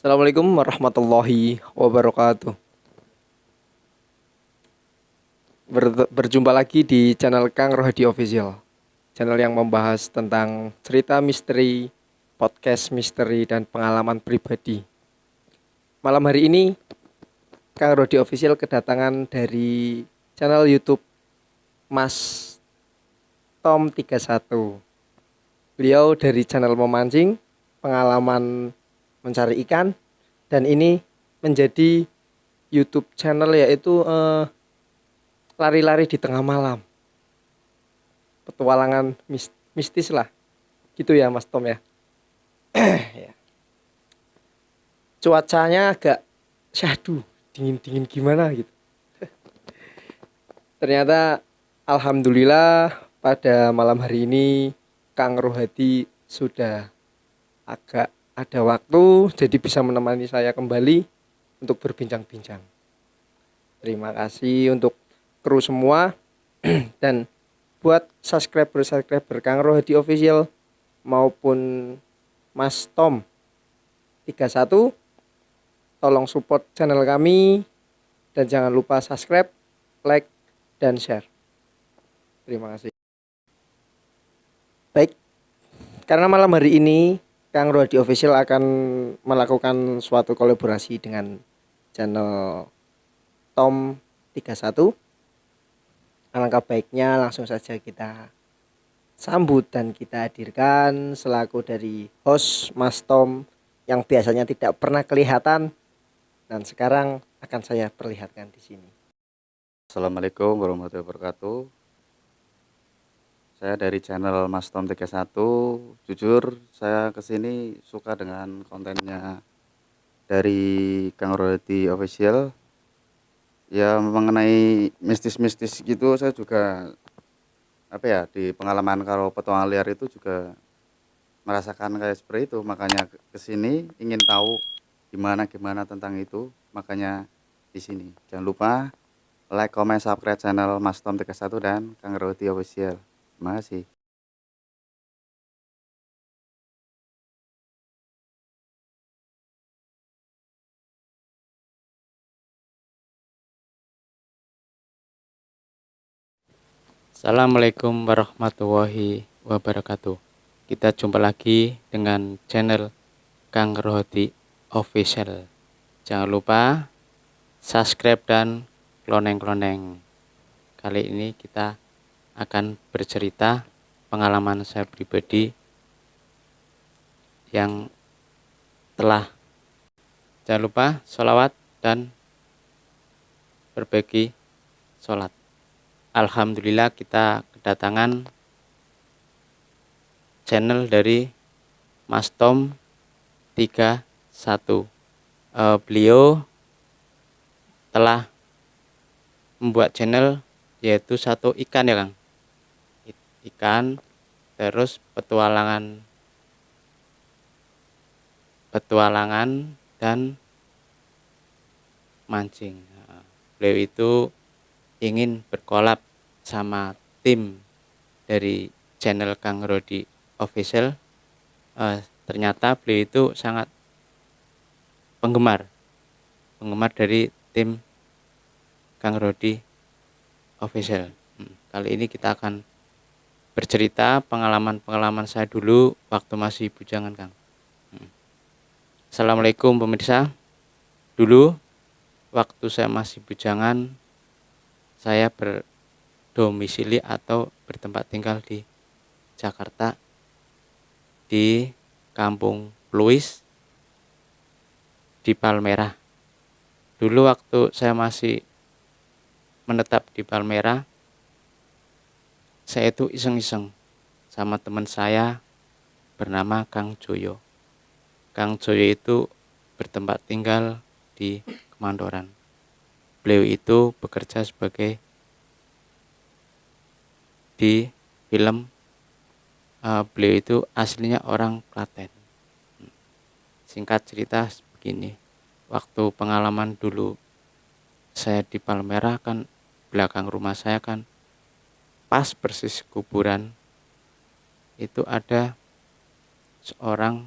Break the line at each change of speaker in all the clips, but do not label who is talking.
Assalamualaikum warahmatullahi wabarakatuh. Berjumpa lagi di channel Kang Rohadi Official. Channel yang membahas tentang cerita misteri, podcast misteri, dan pengalaman pribadi. Malam hari ini, Kang Rohadi Official kedatangan dari channel YouTube Mas Tom 31. Beliau dari channel memancing, pengalaman mencari ikan, dan ini menjadi YouTube channel yaitu lari-lari di tengah malam, petualangan mistis lah, gitu ya Mas Tom ya. Ya. Cuacanya agak syahdu, dingin-dingin gimana gitu. Ternyata alhamdulillah pada malam hari ini Kang Rohadi sudah agak ada waktu, jadi bisa menemani saya kembali untuk berbincang-bincang. Terima kasih untuk kru semua dan buat subscriber Kang Rohadi Official maupun Mas Tom 31, tolong support channel kami dan jangan lupa subscribe, like, dan share. Terima kasih. Baik, karena malam hari ini Kang Rohadi Official akan melakukan suatu kolaborasi dengan channel Tom 31. Alangkah baiknya langsung saja kita sambut dan kita hadirkan selaku dari host Mas Tom yang biasanya tidak pernah kelihatan dan sekarang akan saya perlihatkan di sini.
Assalamualaikum warahmatullahi wabarakatuh. Saya dari channel Mas Tom 31. Jujur saya kesini suka dengan kontennya dari Kang Rohadi Official. Ya mengenai mistis-mistis gitu saya juga di pengalaman kalau petualangan liar itu juga merasakan kayak seperti itu. Makanya kesini ingin tahu gimana tentang itu. Makanya di sini. Jangan lupa like, comment, subscribe channel Mas Tom 31 dan Kang Rohadi Official. Terima kasih.
Assalamualaikum warahmatullahi wabarakatuh. Kita jumpa lagi dengan channel Kang Rohadi Official. Jangan lupa subscribe dan kloneng-kloneng. Kali ini kita akan bercerita pengalaman saya pribadi yang telah. Jangan lupa sholawat dan berbagi sholat. Alhamdulillah kita kedatangan channel dari Mas Tom 31. Beliau telah membuat channel yaitu satu ikan ya Kang. Ikan terus petualangan dan mancing. Beliau itu ingin berkolab sama tim dari channel Kang Rohadi Official. Ternyata beliau itu sangat penggemar dari tim Kang Rohadi Official. Kali ini kita akan bercerita pengalaman saya dulu waktu masih bujangan Kang. Assalamualaikum pemirsa. Dulu waktu saya masih bujangan, saya berdomisili atau bertempat tinggal di Jakarta, di Kampung Pluis, di Palmerah. Dulu waktu saya masih menetap di Palmerah, saya itu iseng-iseng sama teman saya bernama Kang Joyo. Kang Joyo itu bertempat tinggal di Kemandoran. Beliau itu bekerja sebagai di film. Beliau itu aslinya orang Klaten. Singkat cerita begini, waktu pengalaman dulu saya di Palmerah kan, belakang rumah saya kan pas persis kuburan itu ada seorang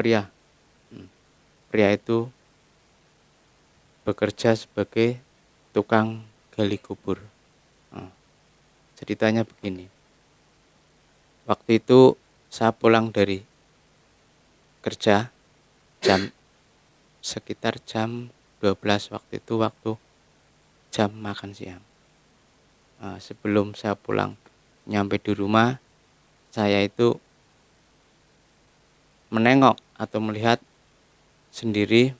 pria. Pria itu bekerja sebagai tukang gali kubur. Ceritanya begini. Waktu itu saya pulang dari kerja sekitar jam 12 waktu itu, waktu jam makan siang. Sebelum saya pulang nyampe di rumah, saya itu menengok atau melihat sendiri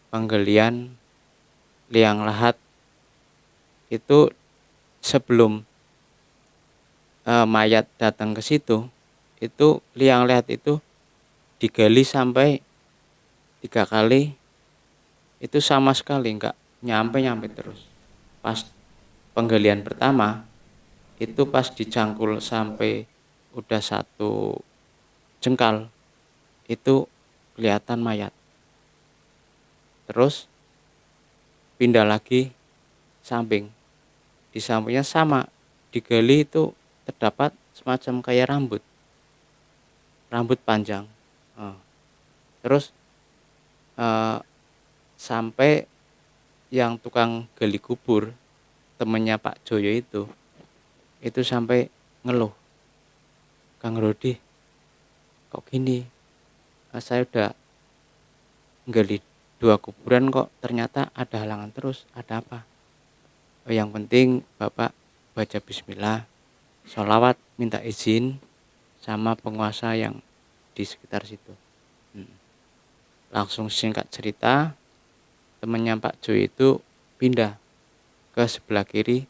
penggalian liang lahat itu. Sebelum mayat datang ke situ, itu liang lahat itu digali sampai 3 kali, itu sama sekali nggak nyampe terus. Pas penggalian pertama itu pas dicangkul sampai udah 1 jengkal, itu kelihatan mayat. Terus pindah lagi samping, di sampingnya sama, digali itu terdapat semacam kayak rambut panjang. Terus sampai yang tukang gali kubur, temennya Pak Joyo itu sampai ngeluh, "Kang Rodi, kok gini? Saya udah gali 2 kuburan kok ternyata ada halangan terus, ada apa?" Yang penting Bapak baca bismillah, sholawat, minta izin sama penguasa yang di sekitar situ. Langsung singkat cerita, temannya Pak Joy itu pindah ke sebelah kiri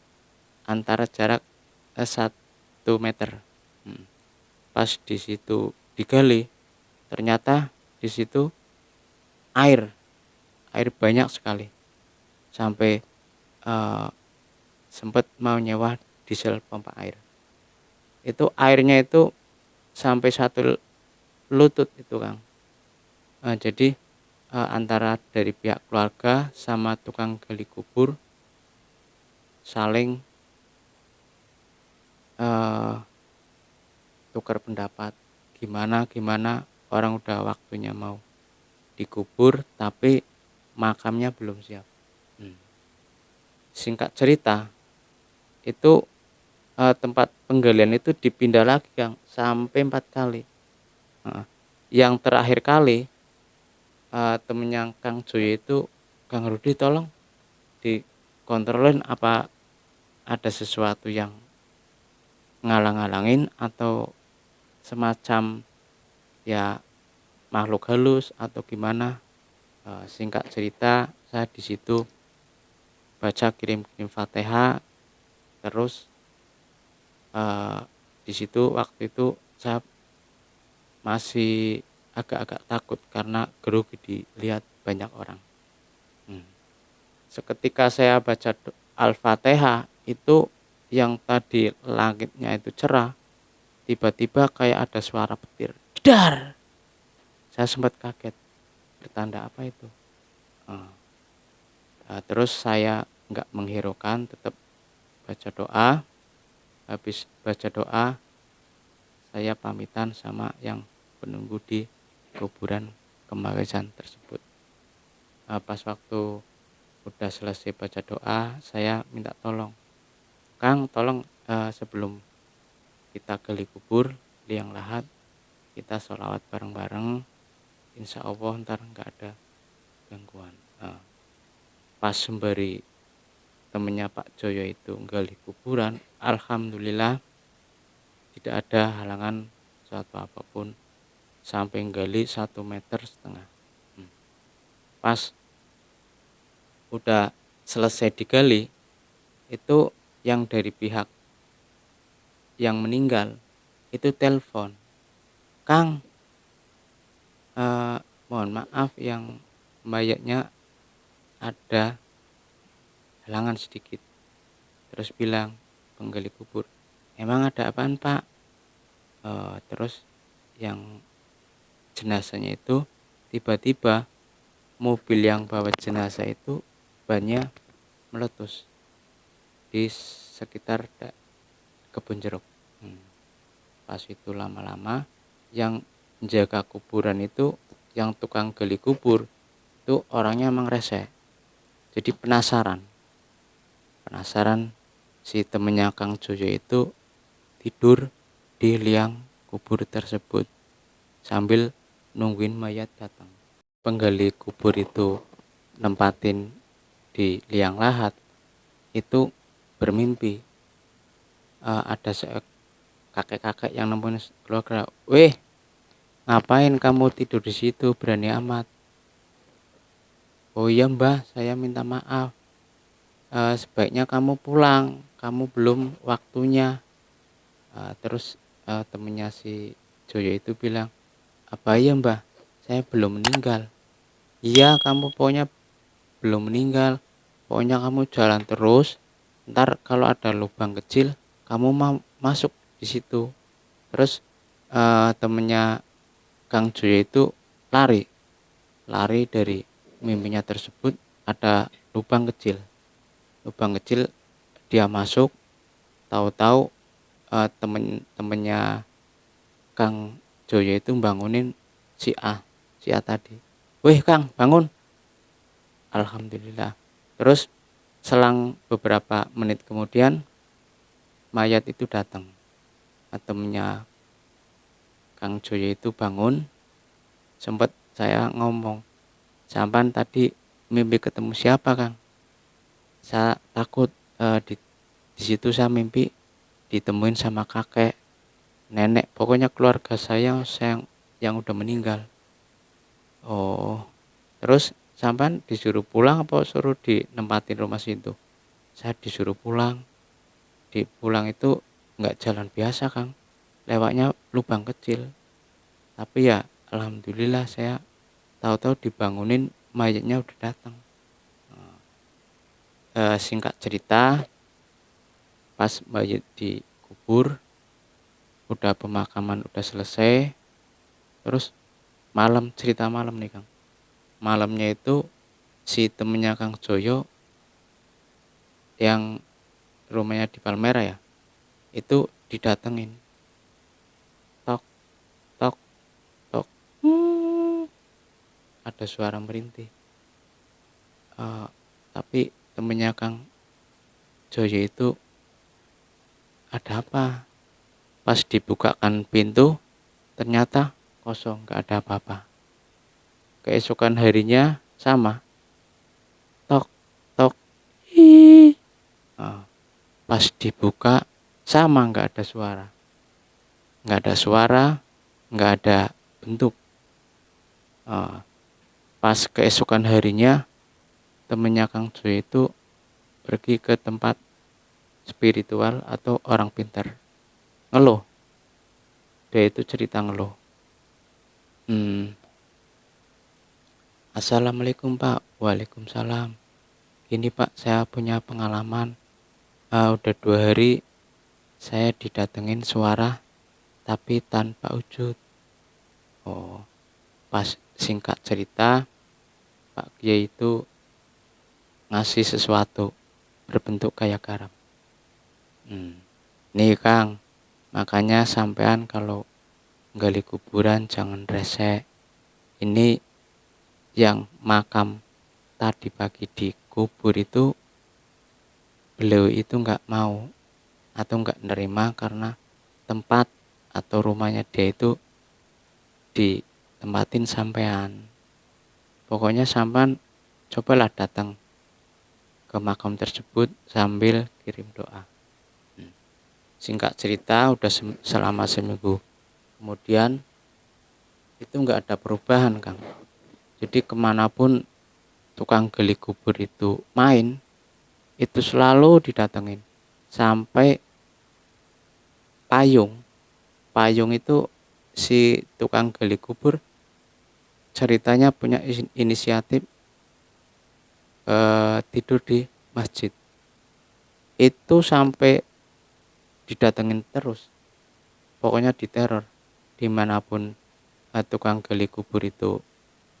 antara jarak 1 meter. Pas di situ digali, ternyata di situ air banyak sekali, sampai sempat mau nyewa diesel pompa air. Itu airnya itu sampai 1 lutut itu, Kang. Jadi antara dari pihak keluarga sama tukang gali kubur saling tukar pendapat, gimana orang udah waktunya mau dikubur tapi makamnya belum siap. Singkat cerita, itu tempat penggalian itu dipindah lagi, Kang, sampai 4 kali. Yang terakhir kali temennya Kang Joyo itu, "Kang Rudi, tolong dikontrolin apa ada sesuatu yang ngalang-ngalangin atau semacam ya makhluk halus atau gimana." Singkat cerita, saya di situ baca kirim-kirim Fatihah, terus di situ waktu itu saya masih agak-agak takut karena grogi dilihat banyak orang. Seketika saya baca Al-Fatihah, itu yang tadi langitnya itu cerah, tiba-tiba kayak ada suara petir, jedar. Saya sempat kaget, bertanda apa itu. Terus saya nggak menghiraukan, tetap baca doa. Habis baca doa, saya pamitan sama yang penunggu di kuburan Kemarisan tersebut. Pas waktu udah selesai baca doa, saya minta tolong, "Kang, tolong sebelum kita gali kubur liang lahat, kita sholawat bareng-bareng, insya Allah ntar nggak ada gangguan." Pas sembari temennya Pak Joyo itu gali kuburan, alhamdulillah tidak ada halangan suatu apapun, sampai gali 1,5 meter. Pas udah selesai digali, itu yang dari pihak yang meninggal itu telepon, "Kang, mohon maaf, yang mayatnya ada halangan sedikit." Terus bilang penggali kubur, "Emang ada apaan, Pak?" Terus yang jenazahnya itu tiba-tiba mobil yang bawa jenazah itu bannya meletus di sekitar kebun jeruk. Pas itu lama-lama yang menjaga kuburan itu yang tukang gali kubur itu orangnya emang rese. Jadi penasaran si temennya Kang Joyo itu tidur di liang kubur tersebut sambil nungguin mayat datang. Penggali kubur itu nempatin di liang lahat itu bermimpi, ada kakek-kakek yang nemuin keluarga. Weh, ngapain kamu tidur di situ, berani amat? Oh iya mbah, saya minta maaf. Sebaiknya kamu pulang, kamu belum waktunya. Terus temennya si Joyo itu bilang, apa iya mbah, saya belum meninggal. Iya, kamu pokoknya belum meninggal, pokoknya kamu jalan terus, ntar kalau ada lubang kecil kamu masuk di situ. Terus temennya Kang Joyo itu lari dari mimpinya tersebut. Ada lubang kecil, dia masuk. Tahu-tahu temen-temennya Kang Joyo itu bangunin si A tadi. Weh Kang, bangun. Alhamdulillah. Terus selang beberapa menit kemudian mayat itu datang. Temennya Kang Joyo itu bangun. Sempat saya ngomong, sampan tadi mimpi ketemu siapa Kang? Saya takut, di situ saya mimpi ditemuin sama kakek, nenek, pokoknya keluarga saya yang udah meninggal. Oh, terus sampan disuruh pulang apa suruh dinempatin rumah situ? Saya disuruh pulang. Di pulang itu nggak jalan biasa Kang, lewatnya lubang kecil. Tapi ya alhamdulillah saya tahu-tahu dibangunin mayatnya udah datang. Singkat cerita, pas mayat dikubur, udah pemakaman udah selesai. Terus cerita malam nih Kang. Malamnya itu si temennya Kang Joyo yang rumahnya di Palmera ya, itu didatengin. Tok tok tok. Ada suara merintih. Tapi temennya Kang Joyo itu, ada apa? Pas dibukakan pintu ternyata kosong, gak ada apa-apa. Keesokan harinya sama, tok tok. Hi. Pas dibuka sama, gak ada suara, gak ada bentuk. Pas keesokan harinya temennya Kang Joyo itu pergi ke tempat spiritual atau orang pintar, ngeluh. Dia itu cerita ngeluh. Assalamualaikum Pak. Waalaikumsalam. Gini Pak, saya punya pengalaman. Udah 2 hari saya didatengin suara tapi tanpa wujud. Oh, pas singkat cerita, Pak Kiai itu ngasih sesuatu berbentuk kayak garam. Nih Kang, makanya sampean kalau gali kuburan jangan rese. Ini yang makam tadi pagi dikubur itu, beliau itu nggak mau atau nggak nerima karena tempat atau rumahnya dia itu ditempatin sampean. Pokoknya sampean cobalah datang ke makam tersebut sambil kirim doa. Singkat cerita, udah selama seminggu kemudian itu nggak ada perubahan Kang. Jadi kemanapun tukang gali kubur itu main, itu selalu didatengin. Sampai payung itu, si tukang gali kubur ceritanya punya inisiatif tidur di masjid. Itu sampai didatengin terus, pokoknya diteror dimanapun tukang gali kubur itu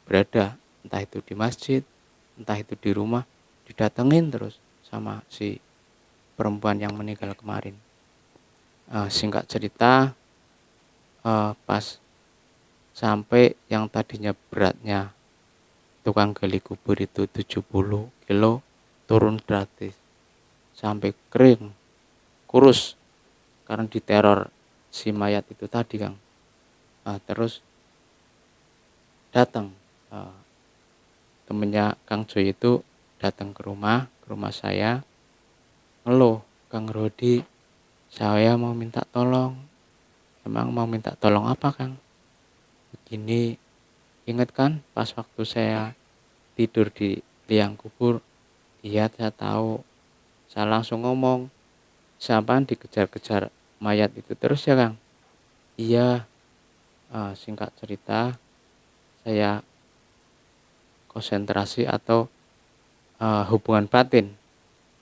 berada, entah itu di masjid, entah itu di rumah, didatengin terus sama si perempuan yang meninggal kemarin. Singkat cerita, pas sampai yang tadinya beratnya tukang gali kubur itu 70 kilo turun gratis sampai kering kurus karena diteror si mayat itu tadi, Kang. Terus datang temennya Kang Joy itu datang ke rumah saya, ngeluh, "Kang Rodi, saya mau minta tolong." "Emang mau minta tolong apa, Kang?" "Begini, ingat kan pas waktu saya tidur di liang kubur?" "Iya, saya tahu." Saya langsung ngomong, "Siapaan dikejar-kejar mayat itu terus ya, Kang?" "Iya." Singkat cerita, saya konsentrasi atau hubungan batin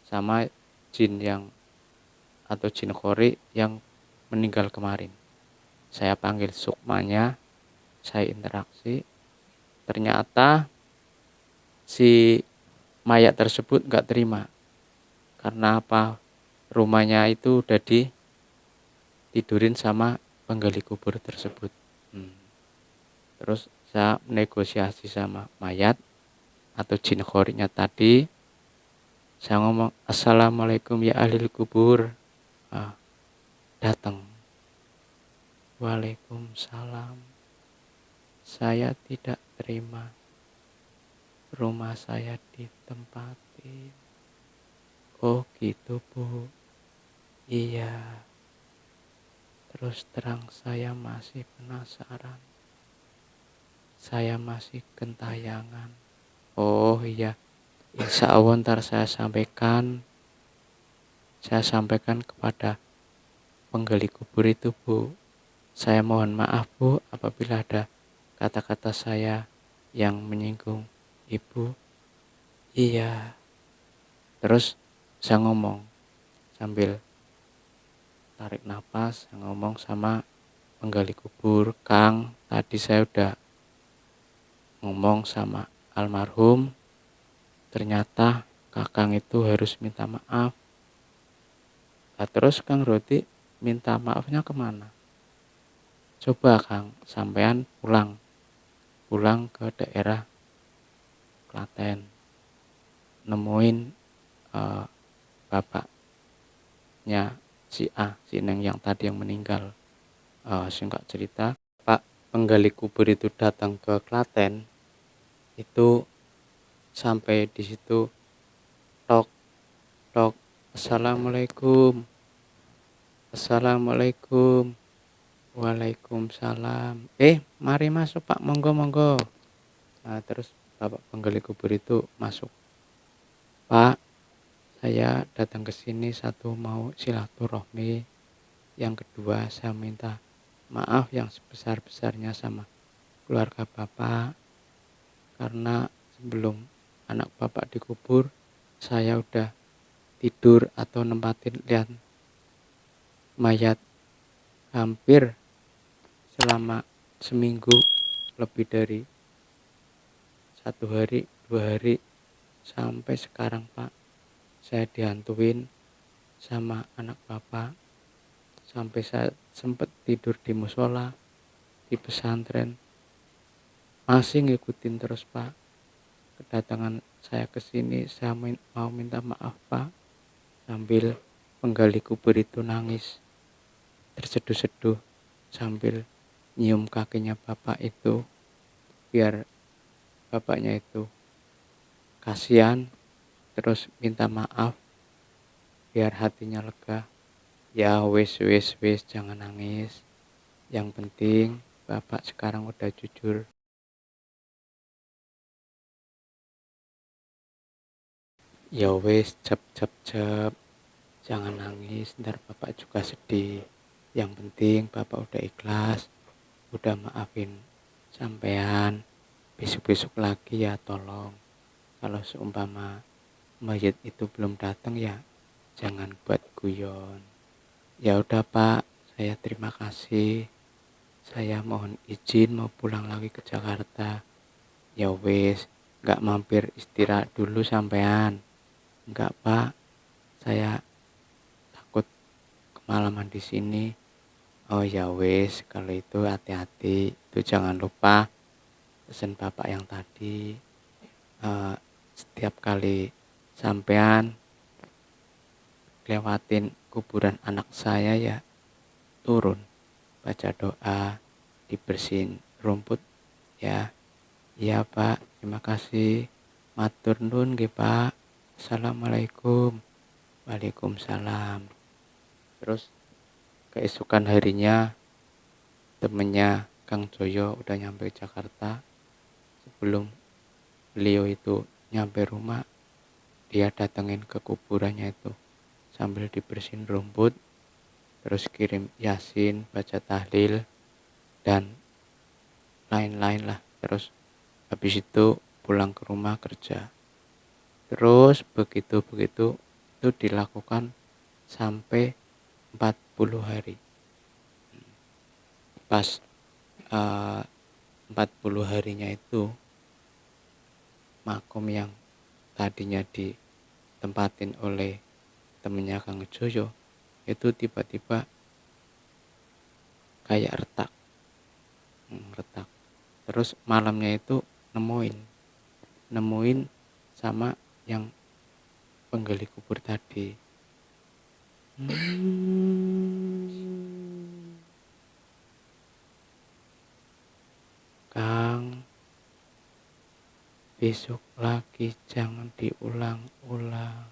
sama jin atau jin kori yang meninggal kemarin. Saya panggil sukmanya, saya interaksi. Ternyata si mayat tersebut nggak terima. Karena apa? Rumahnya itu udah ditidurin sama penggali kubur tersebut. Terus saya negosiasi sama mayat atau jin khorinya tadi. Saya ngomong, "Assalamualaikum ya ahli kubur." Datang. "Waalaikumsalam. Saya tidak terima. Rumah saya ditempatin." "Oh gitu, Bu." "Iya." Terus terang saya masih penasaran. Saya masih gentayangan. "Oh iya, insya Allah ntar saya sampaikan kepada penggali kubur itu, Bu. Saya mohon maaf, Bu, apabila ada kata-kata saya yang menyinggung Ibu." "Iya." Terus saya ngomong sambil tarik nafas, saya ngomong sama penggali kubur, "Kang, tadi saya udah ngomong sama almarhum, ternyata Kakang itu harus minta maaf." Terus Kang Rodi minta maafnya kemana? "Coba Kang, sampean pulang ke daerah Klaten, nemuin eh, bapaknya si Neng yang tadi yang meninggal." Singkat cerita, Pak penggali kubur itu datang ke Klaten, itu sampai di situ, tok tok, "Assalamualaikum." "Assalamualaikum." "Waalaikumsalam." Mari masuk Pak, monggo monggo." Terus bapak penggali kubur itu masuk. "Pak, saya datang ke sini satu mau silaturahmi, yang kedua saya minta maaf yang sebesar-besarnya sama keluarga Bapak, karena sebelum anak Bapak dikubur saya udah tidur atau nempatin lihat mayat hampir selama seminggu, lebih dari 1 hari 2 hari, sampai sekarang Pak saya dihantuin sama anak Bapak, sampai saya sempet tidur di musola, di pesantren, masih ngikutin terus Pak. Kedatangan saya ke sini, saya mau minta maaf Pak." Sambil penggali kubur itu nangis terseduh-seduh sambil nyium kakinya Bapak itu, biar bapaknya itu kasihan, terus minta maaf biar hatinya lega. "Ya wis wis wis, jangan nangis. Yang penting Bapak sekarang udah jujur. Ya wis, cep cep cep. Jangan nangis, ntar Bapak juga sedih. Yang penting Bapak udah ikhlas, udah maafin sampean. Besok-besok lagi ya tolong. Kalau seumpama mayat itu belum datang ya jangan buat guyon." "Ya udah Pak, saya terima kasih. Saya mohon izin mau pulang lagi ke Jakarta." "Ya wis, nggak mampir istirahat dulu sampean?" "Nggak Pak, saya takut kemalaman di sini. Oh ya wes, kalau itu hati-hati, itu jangan lupa pesan bapak yang tadi. Setiap kali sampean lewatin kuburan anak saya ya turun, baca doa, dibersihin rumput ya. Iya pak, terima kasih. Matur nuwun nggih pak. Assalamualaikum. Waalaikumsalam. Terus keesokan harinya temennya Kang Joyo udah nyampe Jakarta. Sebelum beliau itu nyampe rumah, dia datengin ke kuburannya itu sambil dibersihin rumput, terus kirim yasin, baca tahlil, dan lain-lain lah. Terus habis itu pulang ke rumah kerja. Terus begitu itu dilakukan sampai 40 hari. Pas 40 harinya itu, makom yang tadinya ditempatin oleh temennya Kang Joyo itu tiba-tiba kayak retak. Terus malamnya itu nemuin sama yang penggali kubur tadi. Kang, besok lagi jangan diulang-ulang.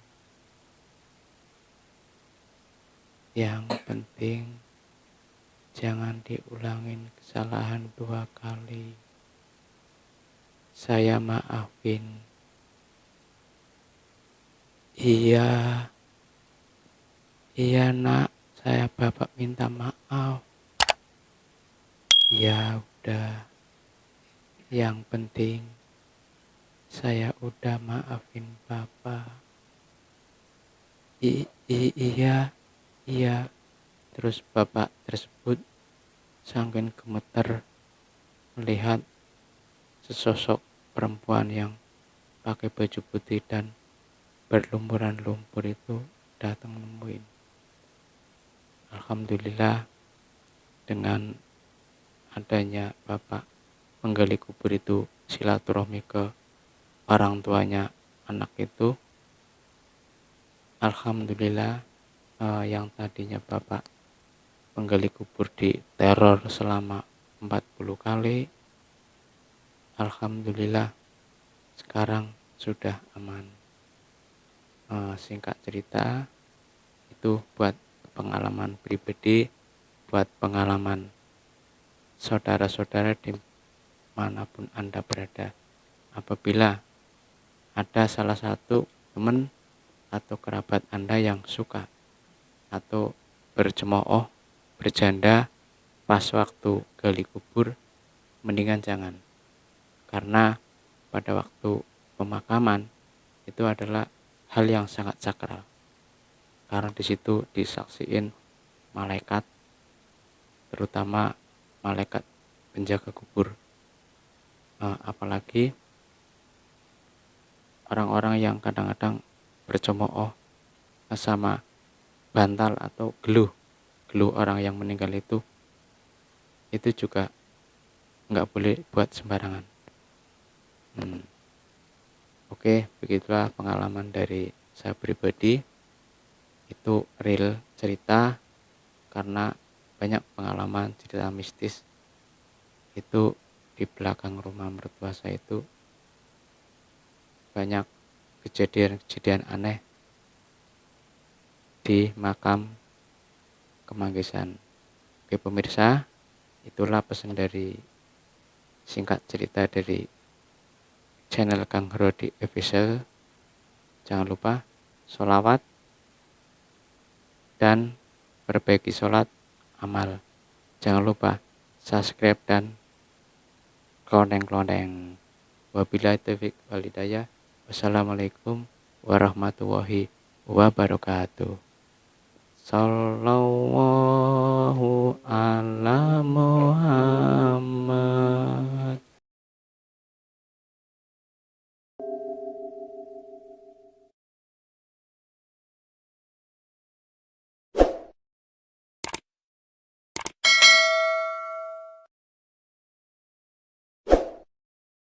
Yang penting jangan diulangin kesalahan 2 kali. Saya maafin. Iya nak, saya bapak minta maaf. Ya udah, yang penting saya udah maafin bapak. Iya. Terus bapak tersebut sangkin gemeter melihat sesosok perempuan yang pakai baju putih dan berlumuran lumpur itu datang nemuin. Alhamdulillah, dengan adanya bapak menggali kubur itu silaturahmi ke orang tuanya anak itu. Alhamdulillah, yang tadinya bapak menggali kubur di teror selama 40 kali, alhamdulillah sekarang sudah aman. Singkat cerita, itu buat pengalaman pribadi, buat pengalaman saudara-saudara dimanapun Anda berada. Apabila ada salah satu teman atau kerabat Anda yang suka atau bercemooh, bercanda pas waktu gali kubur, mendingan jangan. Karena pada waktu pemakaman itu adalah hal yang sangat sakral. Karena di situ disaksiin malaikat, terutama malaikat penjaga kubur. Apalagi orang-orang yang kadang-kadang bercemooh sama bantal atau geluh orang yang meninggal itu juga nggak boleh buat sembarangan. Oke, begitulah pengalaman dari saya pribadi. Itu real cerita, karena banyak pengalaman cerita mistis itu di belakang rumah mertua saya itu banyak kejadian-kejadian aneh di makam Kemanggisan. Oke pemirsa, itulah pesan dari singkat cerita dari channel Kang Rodi Official. Jangan lupa sholawat dan perbaiki sholat amal. Jangan lupa subscribe dan kloneng. Wabillahi taufiq wal hidayah. Wassalamualaikum warahmatullahi wabarakatuh. Sallallahu ala Muhammad.